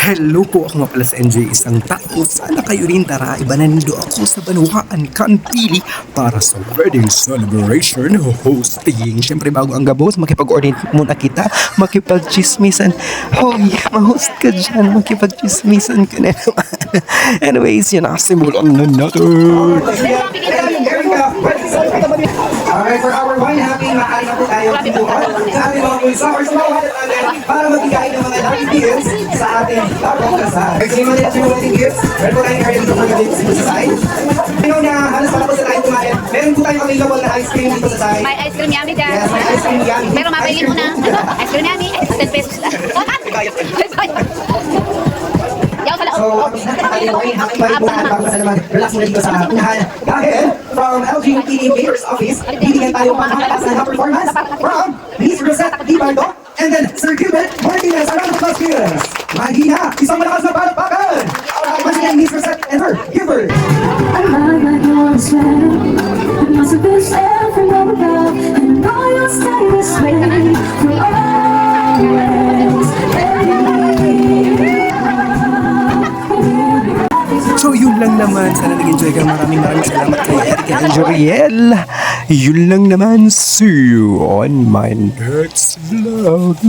Hello po, ako nga pala sa NJ, isang tao. Sana kayo rin, tara, ibananindo ako sa Banuhaan, Kantili para sa wedding celebration hosting. Siyempre, bago ang gabos, makipag-orient muna kita, makipag-chismisan. Hoy, ma-host ka dyan, makipag-chismisan ka na naman. Anyways, yun na, simulan na natin. Alright, for our wine happy, makain na po tayo pintuan sa ating mga pulsar sa mga natin para magigay ng mga lucky gifts sa ating bagong kasal. Kasi naman nila yung wedding gifts, meron po tayong area dito for gawin sa side. Ngayon na halos para po sa tayo kumain, meron po tayong available na ice cream dito sa side. May ice cream yummy dyan. Yes, may ice cream yummy. Pero mapili mo na. Ice cream yummy, 10 pesos lang. May bayad. Yaw sa So, laot. ating wine happy pa rin po natin bago sa naman. Relax muna dito sa unahan. Dahil, from LGBT Mayor's Office, bibigyan tayo panghalas na performance from Miss Rosette Di Bardo and then Sir Gilbert Martinez. A round of applause, please. Mahina, isang malakas na palakpakan. Once again, Miss Rosette and her Gilbert. So yun lang naman, sana nag-enjoy ka. Maraming salamat kay Eric and Joriel. Yun lang naman, see you on my next vlog.